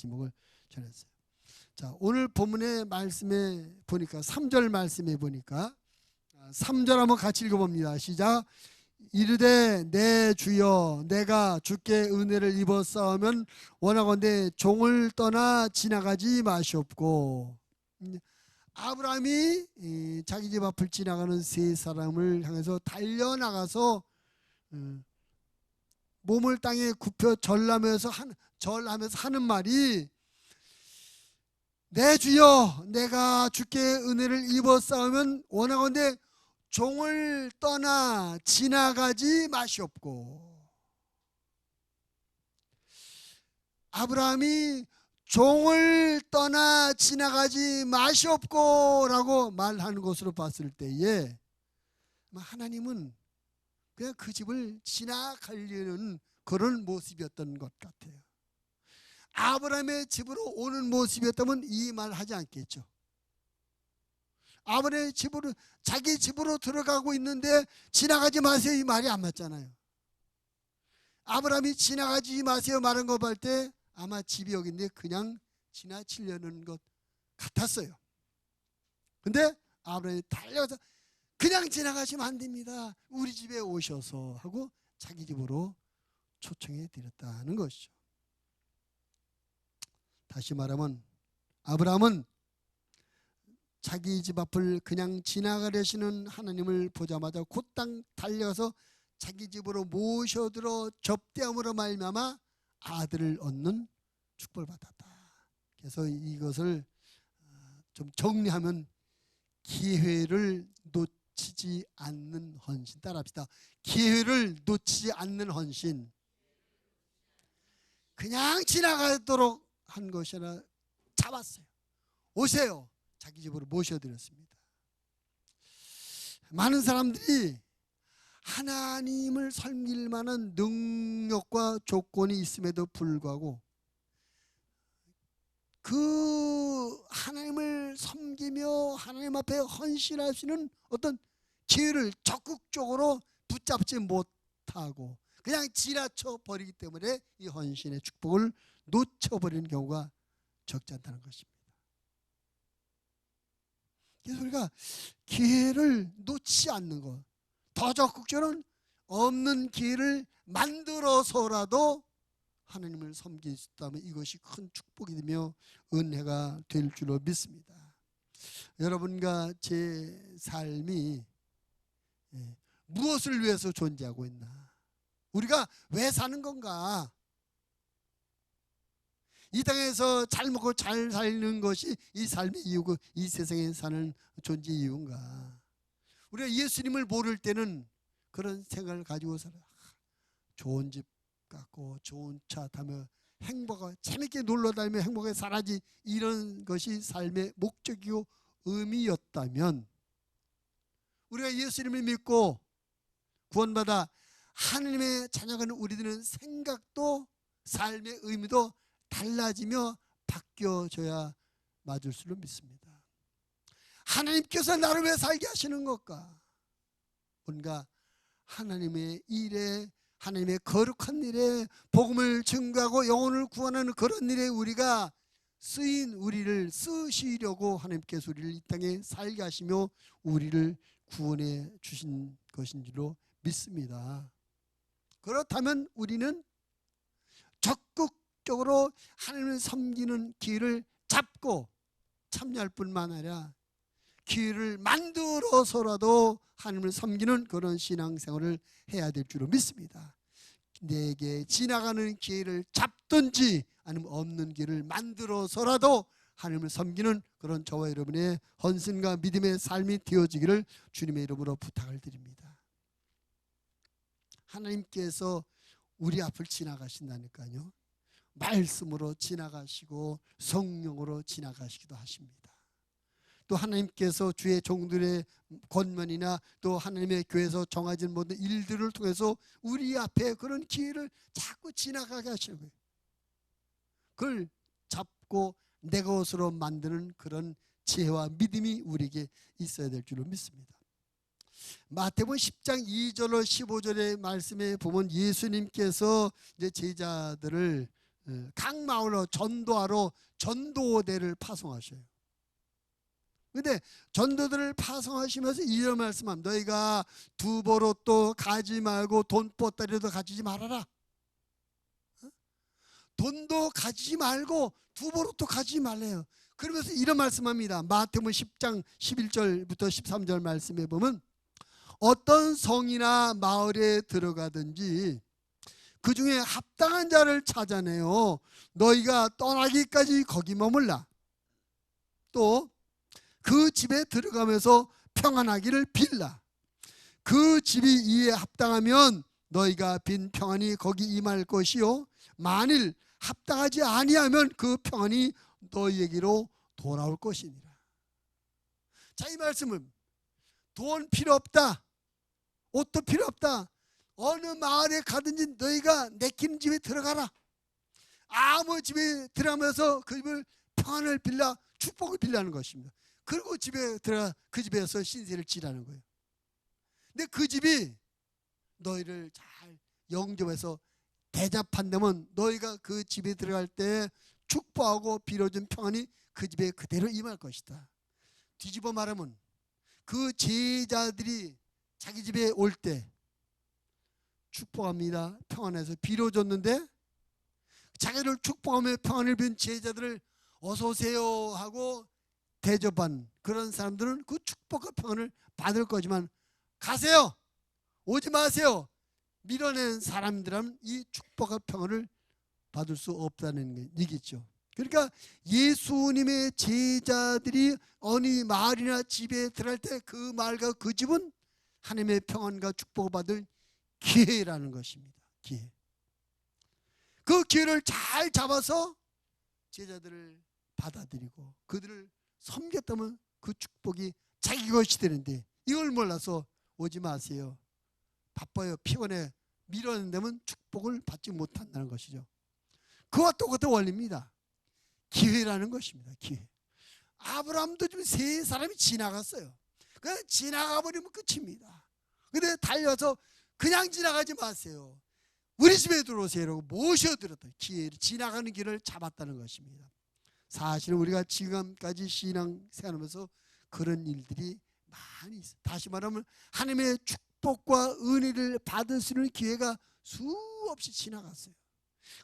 제목을 전했어요. 자, 오늘 본문의 말씀에 보니까 3절 말씀에 보니까 3절 한번 같이 읽어봅니다. 시작. 이르되 내 주여 내가 주께 은혜를 입었사오면 원하건대 종을 떠나 지나가지 마시옵고. 아브라함이 자기 집 앞을 지나가는 세 사람을 향해서 달려나가서 몸을 땅에 굽혀 절하면서 하는 말이, 내 주여 내가 주께 은혜를 입었사오면 원하건대 종을 떠나 지나가지 마시옵고. 아브라함이 종을 떠나 지나가지 마시옵고 라고 말하는 것으로 봤을 때에 하나님은 그냥 그 집을 지나가려는 그런 모습이었던 것 같아요. 아브라함의 집으로 오는 모습이었다면 이 말 하지 않겠죠. 아브라함의 집으로, 자기 집으로 들어가고 있는데 지나가지 마세요 이 말이 안 맞잖아요. 아브라함이 지나가지 마세요 말한 거 볼 때 아마 집이 여기인데 그냥 지나치려는 것 같았어요. 근데 아브라함이 달려가서 그냥 지나가시면 안 됩니다, 우리 집에 오셔서 하고 자기 집으로 초청해 드렸다는 것이죠. 다시 말하면 아브라함은 자기 집 앞을 그냥 지나가려시는 하나님을 보자마자 곧장 달려가서 자기 집으로 모셔들어 접대함으로 말미암아 아들을 얻는 축복을 받았다. 그래서 이것을 좀 정리하면 기회를 놓치지 않는 헌신. 따라합시다. 기회를 놓치지 않는 헌신. 그냥 지나가도록 한 것이 아니라 잡았어요. 오세요. 자기 집으로 모셔드렸습니다. 많은 사람들이 하나님을 섬길 만한 능력과 조건이 있음에도 불구하고 그 하나님을 섬기며 하나님 앞에 헌신할 수 있는 어떤 기회를 적극적으로 붙잡지 못하고 그냥 지나쳐 버리기 때문에 이 헌신의 축복을 놓쳐버리는 경우가 적지 않다는 것입니다. 그래서 우리가 기회를 놓치지 않는 것, 더 적극적으로는 없는 기회를 만들어서라도 하나님을 섬길 수 있다면 이것이 큰 축복이 되며 은혜가 될 줄로 믿습니다. 여러분과 제 삶이 무엇을 위해서 존재하고 있나? 우리가 왜 사는 건가? 이 땅에서 잘 먹고 잘 사는 것이 이 삶의 이유고 이 세상에 사는 존재 이유인가? 우리가 예수님을 모를 때는 그런 생각을 가지고 살아. 좋은 집 갖고 좋은 차 타며 행복하고 재밌게 놀러 다니며 행복하게 살아야지, 이런 것이 삶의 목적이고 의미였다면 우리가 예수님을 믿고 구원받아 하나님의 자녀가 된 우리들은 생각도 삶의 의미도 달라지며 바뀌어져야 맞을 줄로 믿습니다. 하나님께서 나를 왜 살게 하시는 것까? 뭔가 하나님의 일에, 하나님의 거룩한 일에, 복음을 증거하고 영혼을 구원하는 그런 일에 우리가 쓰인 우리를 쓰시려고 하나님께서 우리를 이 땅에 살게 하시며 우리를 구원해 주신 것인 줄로 믿습니다. 그렇다면 우리는 적극적으로 하나님을 섬기는 기회를 잡고 참여할 뿐만 아니라 기회를 만들어서라도 하나님을 섬기는 그런 신앙생활을 해야 될 줄로 믿습니다. 내게 지나가는 기회를 잡든지 아니면 없는 기회를 만들어서라도 하나님을 섬기는 그런 저와 여러분의 헌신과 믿음의 삶이 되어지기를 주님의 이름으로 부탁을 드립니다. 하나님께서 우리 앞을 지나가신다니까요. 말씀으로 지나가시고 성령으로 지나가시기도 하십니다. 또 하나님께서 주의 종들의 권면이나 또 하나님의 교회에서 정해진 모든 일들을 통해서 우리 앞에 그런 기회를 자꾸 지나가게 하시는 거예요. 그걸 잡고 내 것으로 만드는 그런 지혜와 믿음이 우리에게 있어야 될 줄로 믿습니다. 마태복음 10장 2절로 15절의 말씀에 보면 예수님께서 이제 제자들을 각 마을로 전도하러 전도대를 파송하셔요. 근데 전도들을 파송하시면서 이런 말씀함. 너희가 두보로또 가지 말고 돈보따리도 가지지 말아라. 돈도 가지지 말고 두보로또 가지지 말래요. 그러면서 이런 말씀합니다. 마태복음 10장 11절부터 13절 말씀에 보면 어떤 성이나 마을에 들어가든지 그 중에 합당한 자를 찾아내어 너희가 떠나기까지 거기 머물라. 또 그 집에 들어가면서 평안하기를 빌라. 그 집이 이에 합당하면 너희가 빈 평안이 거기 임할 것이요 만일 합당하지 아니하면 그 평안이 너희에게로 돌아올 것이니라. 자, 이 말씀은 돈 필요 없다, 옷도 필요 없다, 어느 마을에 가든지 너희가 내키는 집에 들어가라. 아무 집에 들어가면서 그 집을 평안을 빌라, 축복을 빌라는 것입니다. 그리고 집에 들어가 그 집에서 신세를 지라는 거예요. 근데 그 집이 너희를 잘 영접해서 대접한다면 너희가 그 집에 들어갈 때 축복하고 빌어준 평안이 그 집에 그대로 임할 것이다. 뒤집어 말하면 그 제자들이 자기 집에 올 때 축복합니다, 평안해서 빌어줬는데 자기를 축복하며 평안을 빈 제자들을 어서 오세요 하고 대접한 그런 사람들은 그 축복과 평안을 받을 거지만 가세요, 오지 마세요 밀어낸 사람들은 이 축복과 평안을 받을 수 없다는 얘기죠. 그러니까 예수님의 제자들이 어느 마을이나 집에 들어갈 때 그 마을과 그 집은 하나님의 평안과 축복을 받을 기회라는 것입니다. 기회. 그 기회를 잘 잡아서 제자들을 받아들이고 그들을 섬겼다면 그 축복이 자기 것이 되는데 이걸 몰라서 오지 마세요, 바빠요, 피곤해 밀어낸다면 축복을 받지 못한다는 것이죠. 그와 똑같은 원리입니다. 기회라는 것입니다. 기회. 아브라함도 지금 세 사람이 지나갔어요. 그냥 지나가 버리면 끝입니다. 근데 달려서 그냥 지나가지 마세요, 우리 집에 들어오세요 라고 모셔들었다. 기회를, 지나가는 길을 잡았다는 것입니다. 사실 우리가 지금까지 신앙생활하면서 그런 일들이 많이 있어요. 다시 말하면 하나님의 축복과 은혜를 받을 수 있는 기회가 수없이 지나갔어요.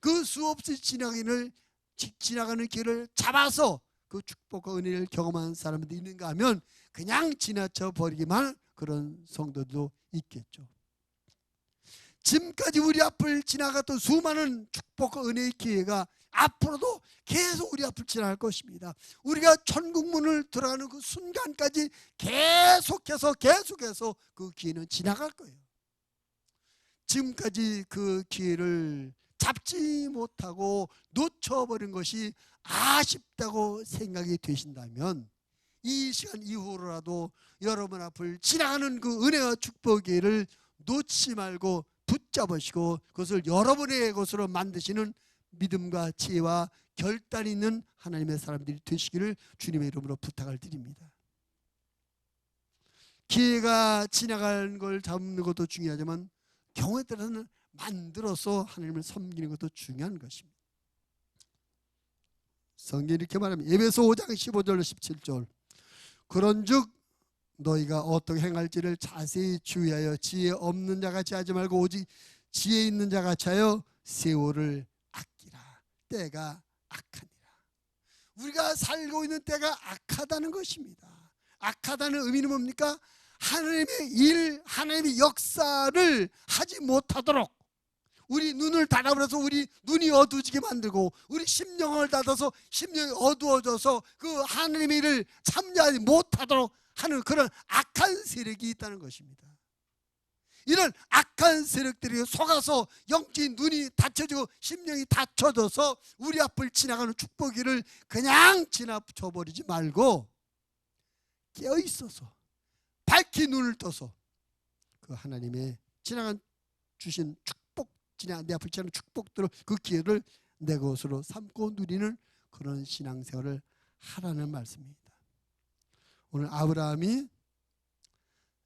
그 수없이 지나가는 길을 잡아서 그 축복과 은혜를 경험한 사람들이 있는가 하면 그냥 지나쳐 버리기만 그런 성도도 있겠죠. 지금까지 우리 앞을 지나갔던 수많은 축복과 은혜의 기회가 앞으로도 계속 우리 앞을 지나갈 것입니다. 우리가 천국문을 들어가는 그 순간까지 계속해서 그 기회는 지나갈 거예요. 지금까지 그 기회를 잡지 못하고 놓쳐버린 것이 아쉽다고 생각이 되신다면 이 시간 이후로라도 여러분 앞을 지나가는 그 은혜와 축복의 기회를 놓지 말고 붙잡으시고 그것을 여러분의 것으로 만드시는 믿음과 지혜와 결단 있는 하나님의 사람들이 되시기를 주님의 이름으로 부탁을 드립니다. 기회가 지나가는 걸 잡는 것도 중요하지만 경우에 따라서는 만들어서 하나님을 섬기는 것도 중요한 것입니다. 성경이 이렇게 말합니다. 에베소 5장 15절 17절 그런즉 너희가 어떻게 행할지를 자세히 주의하여 지혜 없는 자같이 하지 말고 오직 지혜 있는 자같이 하여 세월을 아끼라. 때가 악하니라. 우리가 살고 있는 때가 악하다는 것입니다. 악하다는 의미는 뭡니까? 하나님의 일, 하나님의 역사를 하지 못하도록 우리 눈을 닫아버려서 우리 눈이 어두워지게 만들고 우리 심령을 닫아서 심령이 어두워져서 그 하나님의 일을 참여하지 못하도록 하는 그런 악한 세력이 있다는 것입니다. 이런 악한 세력들이 속아서 영적인 눈이 닫혀지고 심령이 닫혀져서 우리 앞을 지나가는 축복기를 그냥 지나쳐버리지 말고 깨어있어서 밝히 눈을 떠서 그 하나님의 지나간 주신 축복, 내 앞을 지나가는 축복들을 그 기회를 내 것으로 삼고 누리는 그런 신앙생활을 하라는 말씀입니다. 오늘 아브라함이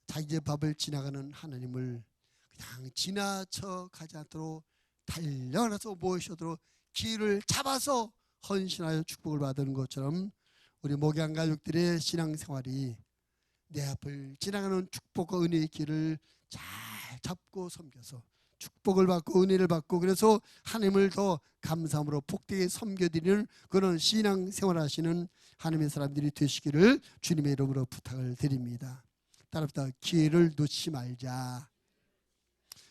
자기 집 앞을 지나가는 하나님을 그냥 지나쳐 가지 않도록 달려나서 모셔도록 기회를 잡아서 헌신하여 축복을 받는 것처럼 우리 목양 가족들의 신앙생활이 내 앞을 지나가는 축복과 은혜의 길을 잘 잡고 섬겨서 축복을 받고 은혜를 받고 그래서 하나님을 더 감사함으로 복되게 섬겨드리는 그런 신앙생활 하시는 하나님의 사람들이 되시기를 주님의 이름으로 부탁을 드립니다. 따라서 기회를 놓치지 말자.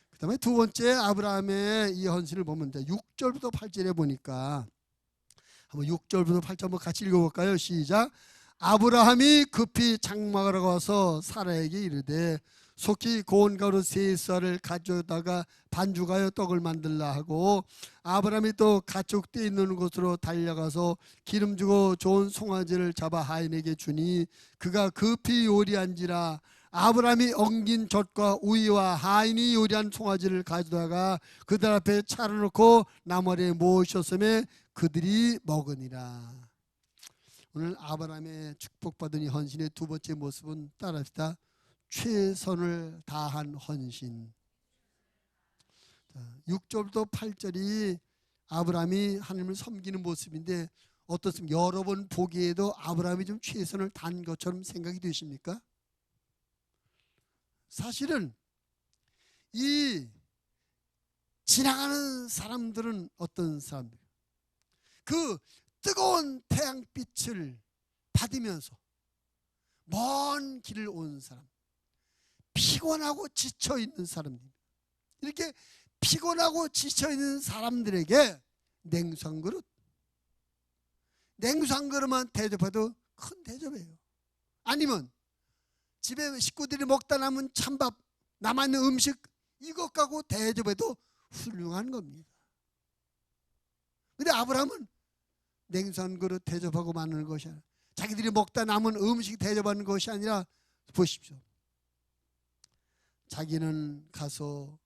그 다음에 두 번째 아브라함의 이 헌신을 보면 6절부터 8절에 보니까 한번 6절부터 8절 한번 같이 읽어볼까요? 시작. 아브라함이 급히 장막을 하고 와서 사라에게 이르되 속히 고운 가루 세 쌀을 가져다가 반죽하여 떡을 만들라 하고 아브라함이 또 가축대 있는 곳으로 달려가서 기름 주고 좋은 송아지를 잡아 하인에게 주니 그가 급히 요리한지라 아브라함이 엉긴 젖과 우유와 하인이 요리한 송아지를 가져다가 그들 앞에 차려놓고 나무아래 모으셨음에 그들이 먹으니라. 오늘 아브라함의 축복받은 이 헌신의 두 번째 모습은 따라합시다. 최선을 다한 헌신. 6절부터 8절이 아브라함이 하나님을 섬기는 모습인데 어떻습니까? 여러 번 보기에도 아브라함이 좀 최선을 다한 것처럼 생각이 되십니까? 사실은 이 지나가는 사람들은 어떤 사람들? 그 뜨거운 태양빛을 받으면서 먼 길을 온 사람, 피곤하고 지쳐있는 사람들, 이렇게 피곤하고 지쳐있는 사람들에게 냉수 한 그릇만 대접해도 큰 대접이에요. 아니면 집에 식구들이 먹다 남은 찬밥, 남아있는 음식 이것 갖고 대접해도 훌륭한 겁니다. 근데 아브라함은 냉수 한 그릇 대접하고 마는 것이 아니라 자기들이 먹다 남은 음식 대접하는 것이 아니라 보십시오. 자기는 가서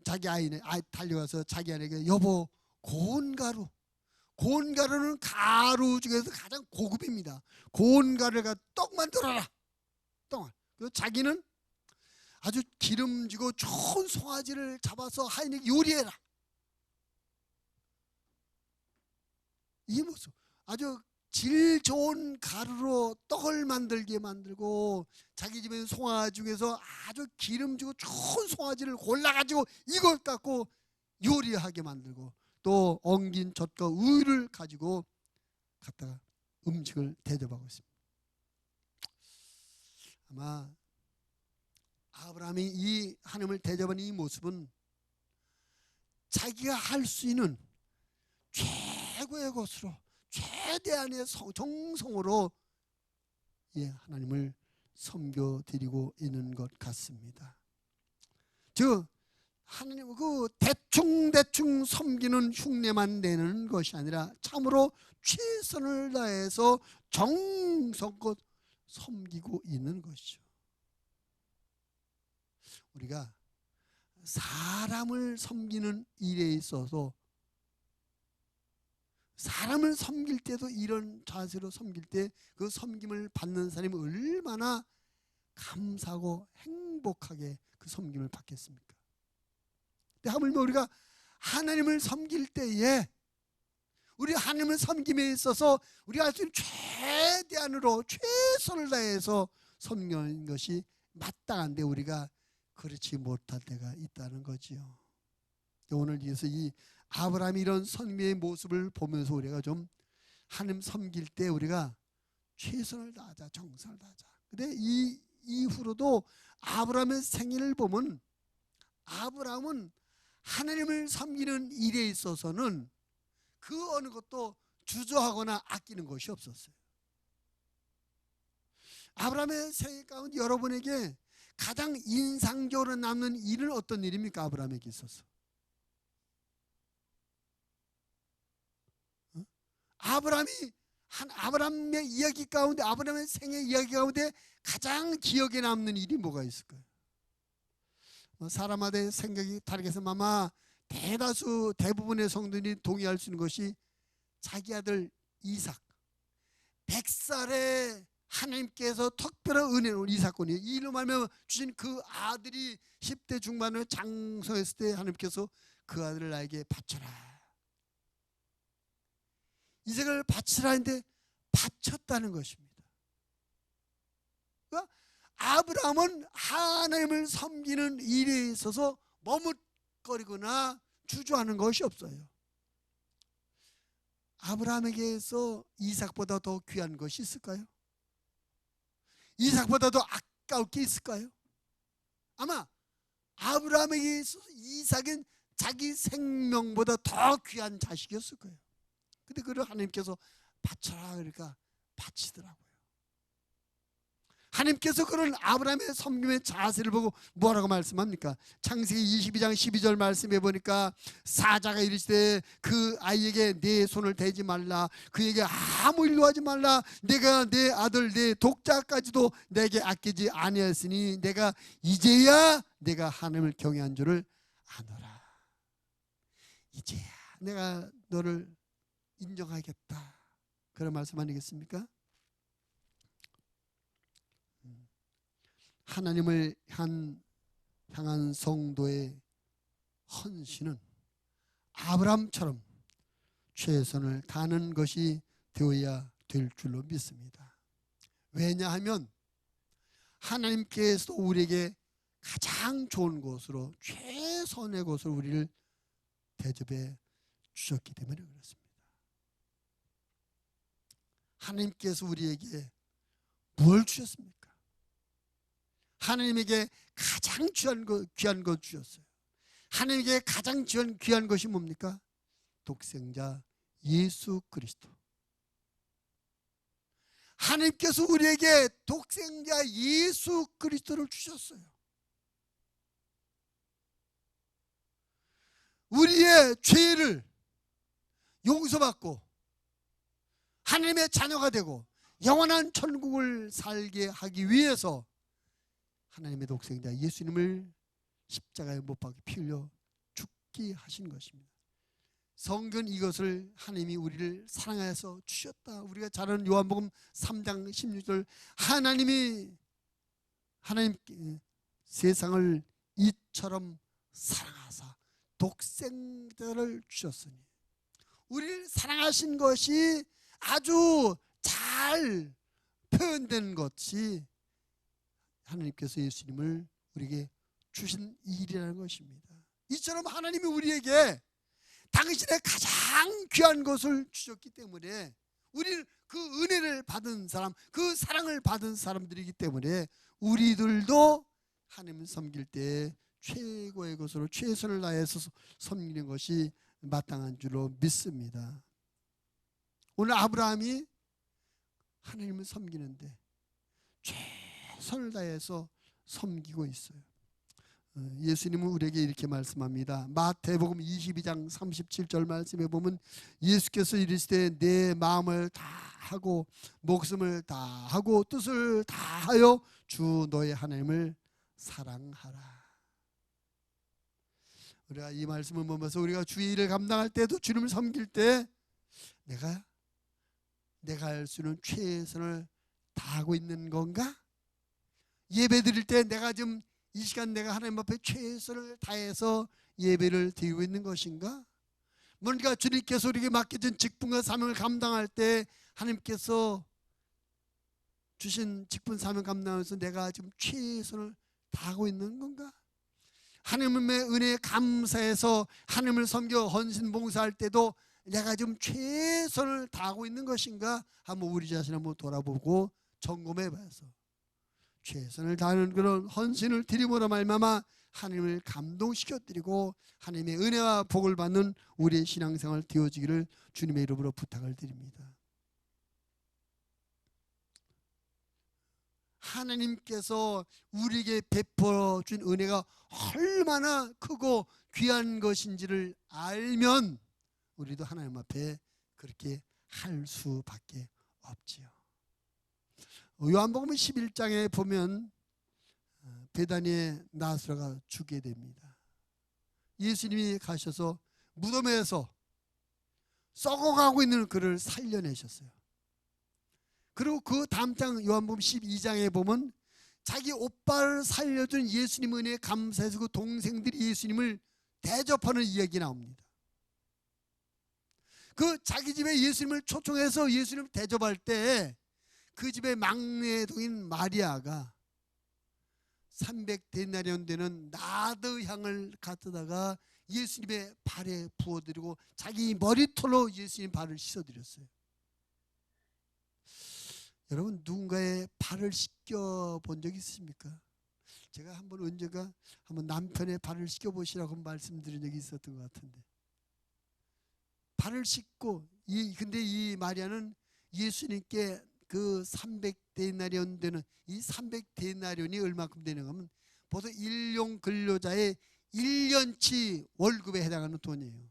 자기 아이네 달려가서 자기 아내에게 여보 고운 가루는 가루 중에서 가장 고급입니다. 고운 가루가 떡 만들어라. 떡. 그래서 자기는 아주 기름지고 좋은 송아지를 잡아서 하인에게 요리해라. 이 모습 아주 질 좋은 가루로 떡을 만들게 만들고 자기 집에 송아지 중에서 아주 기름지고 좋은 송아지를 골라가지고 이것 갖고 요리하게 만들고 또 엉긴 젖과 우유를 가지고 갖다가 음식을 대접하고 있습니다. 아마 아브라함이 이 하나님을 대접하는 이 모습은 자기가 할 수 있는 최고의 것으로 최대한의 정성으로 하나님을 섬겨드리고 있는 것 같습니다. 즉 하나님 그 대충 섬기는 흉내만 내는 것이 아니라 참으로 최선을 다해서 정성껏 섬기고 있는 것이죠. 우리가 사람을 섬기는 일에 있어서 사람을 섬길 때도 이런 자세로 섬길 때 그 섬김을 받는 사람이 얼마나 감사하고 행복하게 그 섬김을 받겠습니까? 근데 하물며 우리가 하나님을 섬길 때에 우리 하나님을 섬김에 있어서 우리가 할 수 있는 최대한으로 최선을 다해서 섬기는 것이 마땅한데 우리가 그렇지 못할 때가 있다는 거지요. 오늘 그래서 이 아브라함이 이런 섬김의 모습을 보면서 우리가 좀 하나님 섬길 때 우리가 최선을 다하자, 정성을 다하자. 근데 이 이후로도 아브라함의 생애를 보면 아브라함은 하나님을 섬기는 일에 있어서는 그 어느 것도 주저하거나 아끼는 것이 없었어요. 아브라함의 생애 가운데 여러분에게 가장 인상적으로 남는 일은 어떤 일입니까? 아브라함에게 있어서 아브라함의 이야기 가운데 아브라함의 생애 이야기 가운데 가장 기억에 남는 일이 뭐가 있을까요? 사람마다 생각이 다르게 해서 아마 대부분의 성도들이 동의할 수 있는 것이 자기 아들 이삭 100살에 하나님께서 특별한 은혜로 이 사건이 이로 말하면 주신 그 아들이 10대 중반에 장성했을 때 하나님께서 그 아들을 나에게 바쳐라. 이삭을 바치라는데 바쳤다는 것입니다. 그러니까 아브라함은 하나님을 섬기는 일에 있어서 머뭇거리거나 주저하는 것이 없어요. 아브라함에게서 이삭보다 더 귀한 것이 있을까요? 이삭보다 더 아까울 게 있을까요? 아마 아브라함에게서 이삭은 자기 생명보다 더 귀한 자식이었을 거예요. 근데 그걸 하나님께서 바쳐라 그러니까 바치더라고요. 하나님께서 그런 아브라함의 섬김의 자세를 보고 뭐라고 말씀합니까? 창세기 22장 12절 말씀해 보니까 사자가 이르시되 그 아이에게 내 손을 대지 말라, 그에게 아무 일도 하지 말라. 내가 내 아들 내 독자까지도 내게 아끼지 아니하였으니 내가 이제야 내가 하나님을 경외한 줄을 아노라. 이제야 내가 너를 인정하겠다, 그런 말씀 아니겠습니까? 하나님을 향한 성도의 헌신은 아브라함처럼 최선을 다하는 것이 되어야 될 줄로 믿습니다. 왜냐하면 하나님께서 우리에게 가장 좋은 곳으로, 최선의 곳으로 우리를 대접해 주셨기 때문에 그렇습니다. 하나님께서 우리에게 뭘 주셨습니까? 하나님에게 가장 귀한 것 주셨어요. 하나님에게 가장 귀한 것이 뭡니까? 독생자 예수 그리스도. 하나님께서 우리에게 독생자 예수 그리스도를 주셨어요. 우리의 죄를 용서받고 하나님의 자녀가 되고 영원한 천국을 살게 하기 위해서 하나님의 독생자 예수님을 십자가에 못 박혀 피 흘려 죽게 하신 것입니다. 성경 이것을 하나님이 우리를 사랑하여서 주셨다. 우리가 잘 아는 요한복음 3장 16절, 하나님 세상을 이처럼 사랑하사 독생자를 주셨으니, 우리를 사랑하신 것이 아주 잘 표현된 것이 하나님께서 예수님을 우리에게 주신 일이라는 것입니다. 이처럼 하나님이 우리에게 당신의 가장 귀한 것을 주셨기 때문에 우리는 그 은혜를 받은 사람, 그 사랑을 받은 사람들이기 때문에 우리들도 하나님을 섬길 때 최고의 것으로 최선을 다해서 섬기는 것이 마땅한 줄로 믿습니다. 오늘 아브라함이 하나님을 섬기는데 최선을 다해서 섬기고 있어요. 예수님은 우리에게 이렇게 말씀합니다. 마태복음 22장 37절 말씀에 보면 예수께서 이르시되 내 마음을 다하고 목숨을 다하고 뜻을 다하여 주 너의 하나님을 사랑하라. 우리가 이 말씀을 보면서 우리가 주의 일을 감당할 때도, 주님을 섬길 때 내가 할 수 있는 최선을 다하고 있는 건가? 예배 드릴 때 내가 지금 이 시간 내가 하나님 앞에 최선을 다해서 예배를 드리고 있는 것인가? 뭔가 주님께서 우리에게 맡겨진 직분과 사명을 감당할 때 하나님께서 주신 직분 사명 감당하면서 내가 지금 최선을 다하고 있는 건가? 하나님의 은혜에 감사해서 하나님을 섬겨 헌신 봉사할 때도 내가 지금 최선을 다하고 있는 것인가? 한번 우리 자신을 한번 돌아보고 점검해 봐서 최선을 다하는 그런 헌신을 드림으로 말미암아 하나님을 감동시켜 드리고 하나님의 은혜와 복을 받는 우리의 신앙생활 되어지기를 주님의 이름으로 부탁을 드립니다. 하나님께서 우리에게 베풀어 준 은혜가 얼마나 크고 귀한 것인지를 알면 우리도 하나님 앞에 그렇게 할 수밖에 없지요. 요한복음 11장에 보면 베다니에 나사로가 죽게 됩니다. 예수님이 가셔서 무덤에서 썩어가고 있는 그를 살려내셨어요. 그리고 그 다음 장 요한복음 12장에 보면 자기 오빠를 살려준 예수님 은혜에 감사해서 그 동생들이 예수님을 대접하는 이야기 나옵니다. 그 자기 집에 예수님을 초청해서 예수님을 대접할 때 그 집의 막내 동인 마리아가 300데나리온 되는 나드 향을 갖다가 예수님의 발에 부어드리고 자기 머리털로 예수님 발을 씻어드렸어요. 여러분, 누군가의 발을 씻겨 본 적 있으십니까? 제가 한번 언젠가 한번 남편의 발을 씻겨 보시라고 말씀드린 적이 있었던 것 같은데, 발을 씻고 근데 이 마리아는 예수님께 그 300데나리온 되는, 이 300데나리온이 얼마큼 되는가 하면 보통 일용 근로자의 1년치 월급에 해당하는 돈이에요.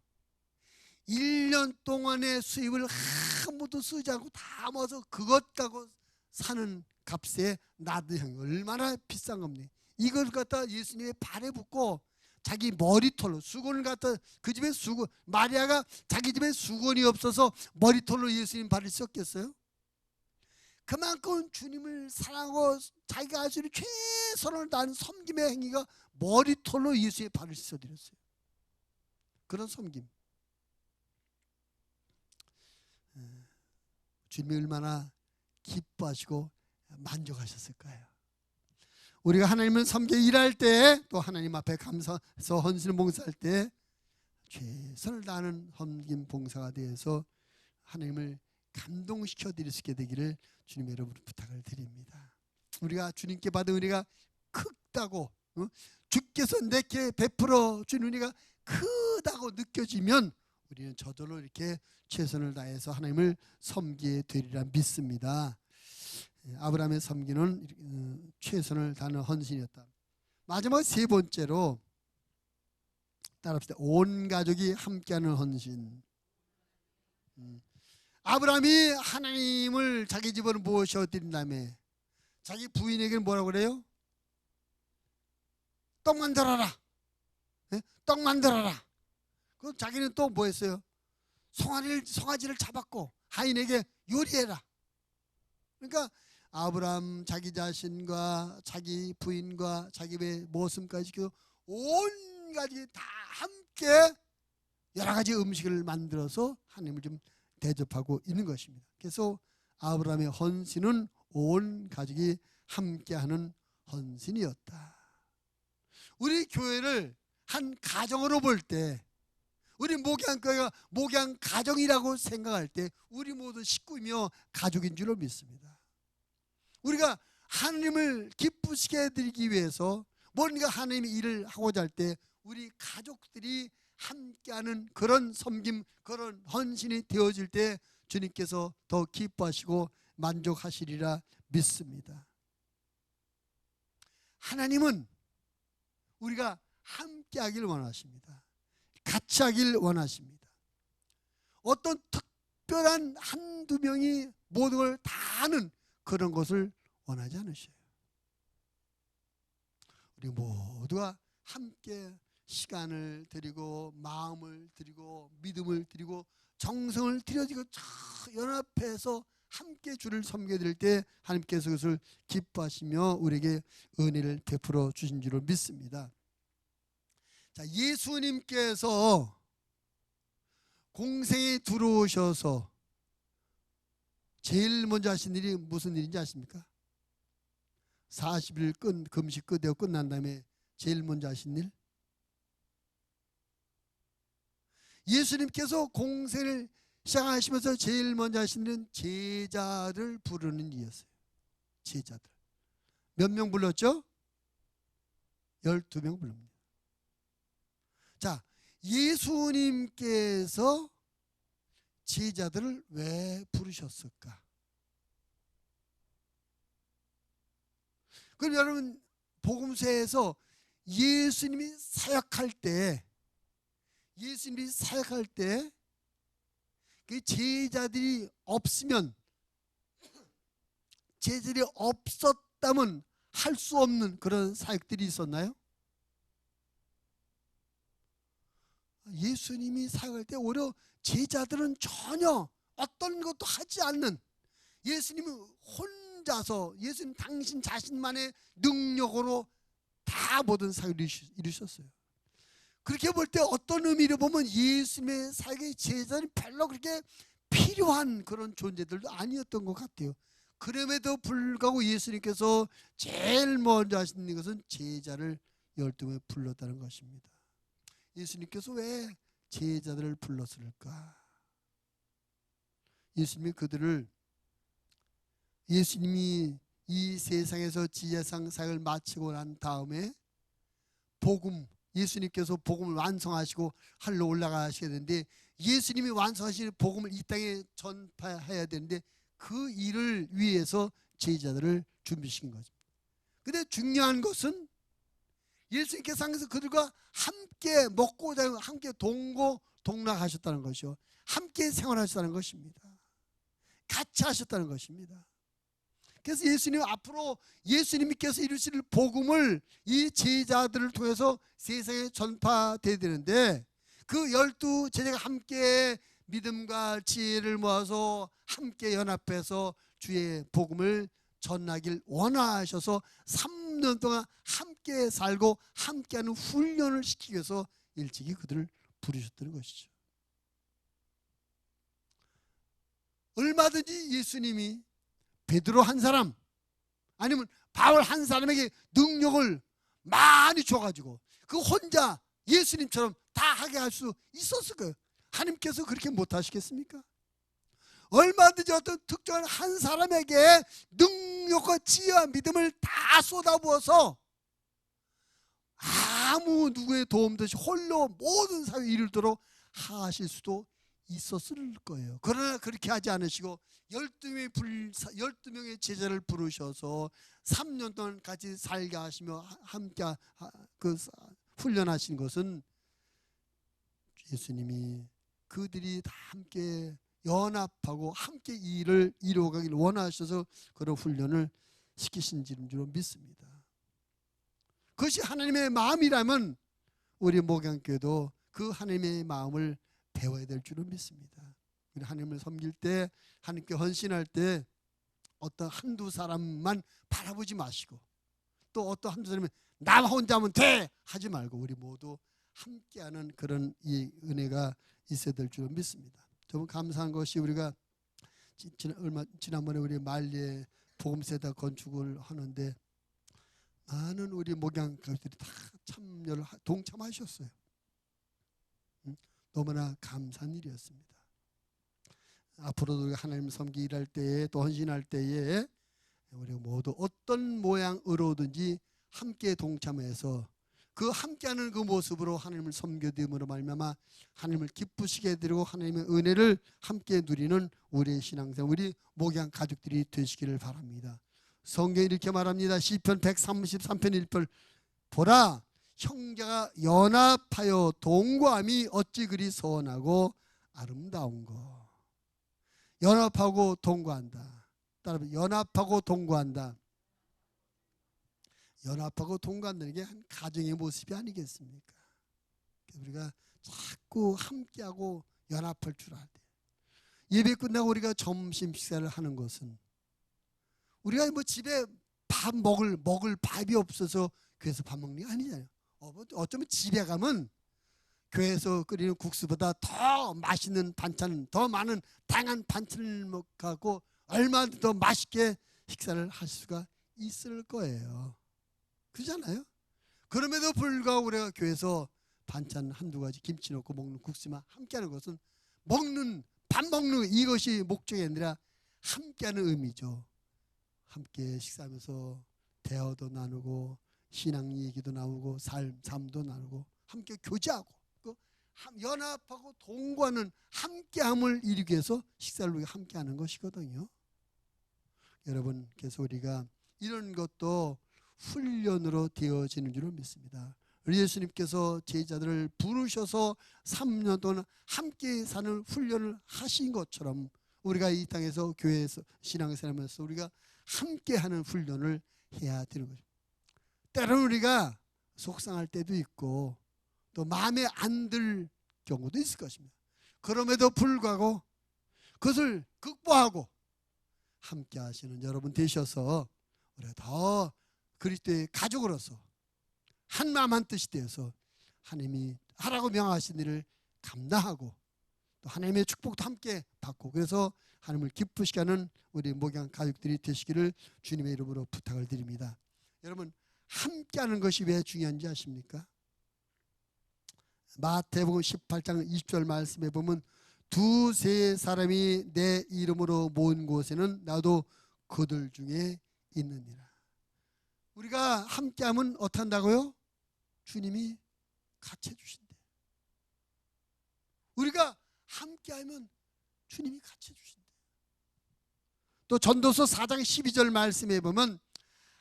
1년 동안의 수입을 아무도 쓰지 않고 다 모아서 그것 갖고 사는 값에 나드향, 얼마나 비싼 겁니까? 이걸 갖다 예수님의 발에 붓고 자기 머리털로 수건을 갖다, 그 집에 수건, 마리아가 자기 집에 수건이 없어서 머리털로 예수님 발을 씻었겠어요? 그만큼 주님을 사랑하고 자기가 할 수 있는 최선을 다하는 섬김의 행위가 머리털로 예수의 발을 씻어드렸어요. 그런 섬김. 주님이 얼마나 기뻐하시고 만족하셨을까요? 우리가 하나님을 섬겨 일할 때, 또 하나님 앞에 감사해서 헌신을 봉사할 때 최선을 다하는 섬김 봉사가 되어서 하나님을 감동시켜 드릴 수 있게 되기를 주님 여러분 부탁을 드립니다. 우리가 주님께 받은 은혜가 크다고, 주께서 내게 베풀어 준 은혜가 크다고 느껴지면 우리는 저절로 이렇게 최선을 다해서 하나님을 섬기게 되리라 믿습니다. 아브라함의 섬기는 최선을 다하는 헌신이었다. 마지막 세 번째로 따라합시다. 온 가족이 함께하는 헌신. 아브라함이 하나님을 자기 집으로 모셔드린 다음에 자기 부인에게는 뭐라고 그래요? 떡 만들어라. 네? 떡 만들어라. 그럼 자기는 또 뭐 했어요? 송아지를 잡았고 하인에게 요리해라. 그러니까 아브라함 자기 자신과 자기 부인과 자기 모습까지 시켜서 온 가족이 다 함께 여러 가지 음식을 만들어서 하나님을 좀 대접하고 있는 것입니다. 그래서 아브라함의 헌신은 온 가족이 함께하는 헌신이었다. 우리 교회를 한 가정으로 볼 때, 우리 목양교회가 목양 가정이라고 생각할 때 우리 모두 식구이며 가족인 줄로 믿습니다. 우리가 하나님을 기쁘시게 해드리기 위해서 뭔가 하나님의 일을 하고자 할 때 우리 가족들이 함께하는 그런 섬김, 그런 헌신이 되어질 때 주님께서 더 기뻐하시고 만족하시리라 믿습니다. 하나님은 우리가 함께하길 원하십니다. 같이 하길 원하십니다. 어떤 특별한 한두 명이 모든 걸 다 하는 그런 것을 원하지 않으셔요. 우리 모두가 함께 시간을 드리고 마음을 드리고 믿음을 드리고 정성을 들여지고 연합해서 함께 주를 섬겨 드릴 때 하나님께서 그것을 기뻐하시며 우리에게 은혜를 베풀어 주신 줄을 믿습니다. 자, 예수님께서 공생에 들어오셔서 제일 먼저 하신 일이 무슨 일인지 아십니까? 40일 금식 끝내고 끝난 다음에 제일 먼저 하신 일, 예수님께서 공생을 시작하시면서 제일 먼저 하신 일은 제자를 부르는 일이었어요. 제자들 몇 명 불렀죠? 12명 불릅니다. 자, 예수님께서 제자들을 왜 부르셨을까? 그럼 여러분, 복음서에서 예수님이 사역할 때 그 제자들이 없으면, 제자들이 없었다면 할 수 없는 그런 사역들이 있었나요? 예수님이 사역할 때 오히려 제자들은 전혀 어떤 것도 하지 않는, 예수님은 혼자서 예수님 당신 자신만의 능력으로 다 모든 사역을 이루셨어요. 그렇게 볼 때 어떤 의미로 보면 예수님의 사역의 제자는 별로 그렇게 필요한 그런 존재들도 아니었던 것 같아요. 그럼에도 불구하고 예수님께서 제일 먼저 하시는 것은 제자를 12명에 불렀다는 것입니다. 예수님께서 왜 제자들을 불렀을까? 예수님이 이 세상에서 지혜상 사역을 마치고 난 다음에 예수님께서 복음을 완성하시고 하늘로 올라가셔야 되는데, 예수님이 완성하신 복음을 이 땅에 전파해야 되는데 그 일을 위해서 제자들을 준비시킨 거죠. 근데 중요한 것은 예수님께서 항상 그들과 함께 먹고 자고 함께 동고동락하셨다는 것이요, 함께 생활하셨다는 것입니다. 같이 하셨다는 것입니다. 그래서 예수님 앞으로 예수님께서 이루실 복음을 이 제자들을 통해서 세상에 전파돼야 되는데, 그 12 제자가 함께 믿음과 지혜를 모아서 함께 연합해서 주의 복음을 전하길 원하셔서 3년 동안 함께 살고 함께하는 훈련을 시키기 위해서 일찍이 그들을 부르셨다는 것이죠. 얼마든지 예수님이 베드로 한 사람 아니면 바울 한 사람에게 능력을 많이 줘가지고 그 혼자 예수님처럼 다 하게 할 수 있었을 거예요. 하나님께서 그렇게 못하시겠습니까? 얼마든지 어떤 특정한 한 사람에게 능력과 지혜와 믿음을 다 쏟아부어서 아무 누구의 도움도 없이 홀로 모든 사회 이루도록 하실 수도 있었을 거예요. 그러나 그렇게 하지 않으시고 12명의 제자를 부르셔서 3년 동안 같이 살게 하시며 함께 훈련하신 것은 예수님이 그들이 다 함께 연합하고 함께 이 일을 이루어가길 원하셔서 그런 훈련을 시키신 줄로 믿습니다. 그것이 하나님의 마음이라면 우리 목양교회도 그 하나님의 마음을 배워야 될 줄로 믿습니다. 우리 하나님을 섬길 때, 하나님께 헌신할 때 어떤 한두 사람만 바라보지 마시고, 또 어떤 한두 사람이 나 혼자 하면 돼 하지 말고 우리 모두 함께하는 그런 이 은혜가 있어야 될 줄로 믿습니다. 정말 감사한 것이, 우리가 지난번에 우리 말리에 복음세다 건축을 하는데 많은 우리 목양가족들이 다 참여를 동참하셨어요. 너무나 감사한 일이었습니다. 앞으로도 하나님 섬기 일할 때에, 또 헌신할 때에 우리 모두 어떤 모양으로든지 함께 동참해서 그 함께하는 그 모습으로 하나님을 섬겨드림으로 말미암아 하나님을 기쁘시게 해드리고 하나님의 은혜를 함께 누리는 우리의 신앙생활, 우리 목양 가족들이 되시기를 바랍니다. 성경이 이렇게 말합니다. 시편 133편 1절, 보라 형제가 연합하여 동거함이 어찌 그리 선하고 아름다운고. 연합하고 동거한다. 따라서 연합하고 동거한다. 연합하고 동거한다는 게 한 가정의 모습이 아니겠습니까? 우리가 자꾸 함께하고 연합할 줄 알아야 돼요. 예배 끝나고 우리가 점심 식사를 하는 것은, 우리가 뭐 집에 밥 먹을 밥이 없어서 교회에서 밥 먹는 게 아니잖아요. 어쩌면 집에 가면 교회에서 끓이는 국수보다 더 맛있는 반찬, 더 많은 다양한 반찬을 먹고 얼마나 더 맛있게 식사를 할 수가 있을 거예요. 그렇잖아요. 그럼에도 불구하고 우리가 교회에서 반찬 한두 가지 김치 넣고 먹는 국수만 함께하는 것은 밥 먹는 이것이 목적이 아니라 함께하는 의미죠. 함께 식사하면서 대화도 나누고 신앙 얘기도 나누고 삶도 나누고 함께 교제하고 연합하고 동거하는 함께함을 이루기 위해서 식사를 함께하는 것이거든요. 여러분, 그래서 우리가 이런 것도 훈련으로 되어지는 줄을 믿습니다. 예수님께서 제자들을 부르셔서 3년 동안 함께 사는 훈련을 하신 것처럼 우리가 이 땅에서 교회에서 신앙생활하면서 우리가 함께하는 훈련을 해야 되는 거죠. 때로는 우리가 속상할 때도 있고 또 마음에 안 들 경우도 있을 것입니다. 그럼에도 불구하고 그것을 극복하고 함께 하시는 여러분 되셔서 우리가 더 그리스도의 가족으로서 한 마음 한 뜻이 되어서 하나님이 하라고 명하신 일을 감당하고 또 하나님의 축복도 함께 받고 그래서 하나님을 기쁘시게 하는 우리 목양 가족들이 되시기를 주님의 이름으로 부탁을 드립니다. 여러분 함께하는 것이 왜 중요한지 아십니까? 마태복음 18장 20절 말씀에 보면 두세 사람이 내 이름으로 모인 곳에는 나도 그들 중에 있느니라. 우리가 함께하면 어떻게 한다고요? 주님이 같이 해주신대. 우리가 함께하면 주님이 같이 해주신대. 또 전도서 4장 12절 말씀에 보면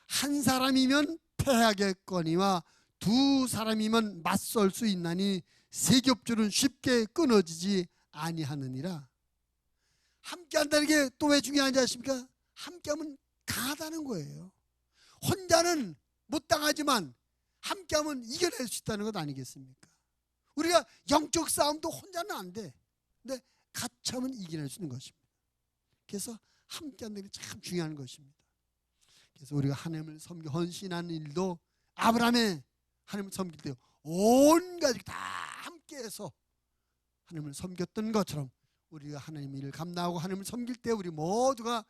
한 사람이면 패하겠거니와 두 사람이면 맞설 수 있나니 세 겹줄은 쉽게 끊어지지 아니하느니라. 함께한다는 게 또 왜 중요한지 아십니까? 함께하면 강하다는 거예요. 혼자는 못 당하지만 함께하면 이겨낼 수 있다는 것 아니겠습니까? 우리가 영적 싸움도 혼자는 안 돼. 근데 같이 하면 이겨낼 수 있는 것입니다. 그래서 함께한다는 게 참 중요한 것입니다. 그래서 우리가 하나님을 섬겨 헌신하는 일도 아브라함의 하나님을 섬길 때 온 가족이 다 함께해서 하나님을 섬겼던 것처럼 우리가 하나님의 일을 감당하고 하나님을 섬길 때 우리 모두가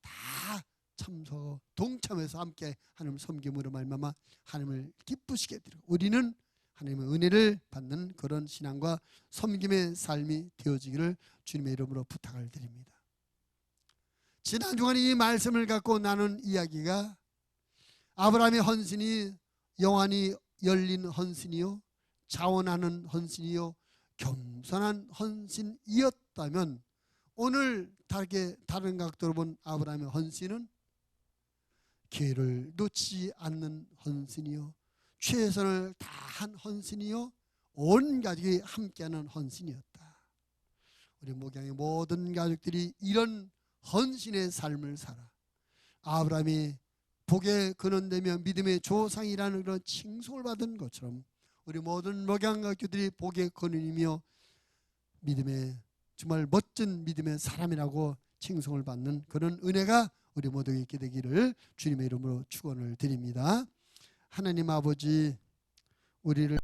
다 참석 동참해서 함께 하나님을 섬김으로 말미암아 하나님을 기쁘시게 드리고 우리는 하나님의 은혜를 받는 그런 신앙과 섬김의 삶이 되어지기를 주님의 이름으로 부탁을 드립니다. 지난 주간 이 말씀을 갖고 나눈 이야기가 아브라함의 헌신이 영안이 열린 헌신이요 자원하는 헌신이요 겸손한 헌신이었다면 오늘 다른 각도로 본 아브라함의 헌신은 기회를 놓치지 않는 헌신이요 최선을 다한 헌신이요 온 가족이 함께하는 헌신이었다. 우리 목양의 모든 가족들이 이런 헌신의 삶을 살아 아브라함이 복의 근원되며 믿음의 조상이라는 그런 칭송을 받은 것처럼 우리 모든 목양가족들이 복의 근원이며 믿음의 정말 멋진 믿음의 사람이라고 칭송을 받는 그런 은혜가 우리 모두에게 있게 되기를 주님의 이름으로 축원을 드립니다. 하나님 아버지 우리를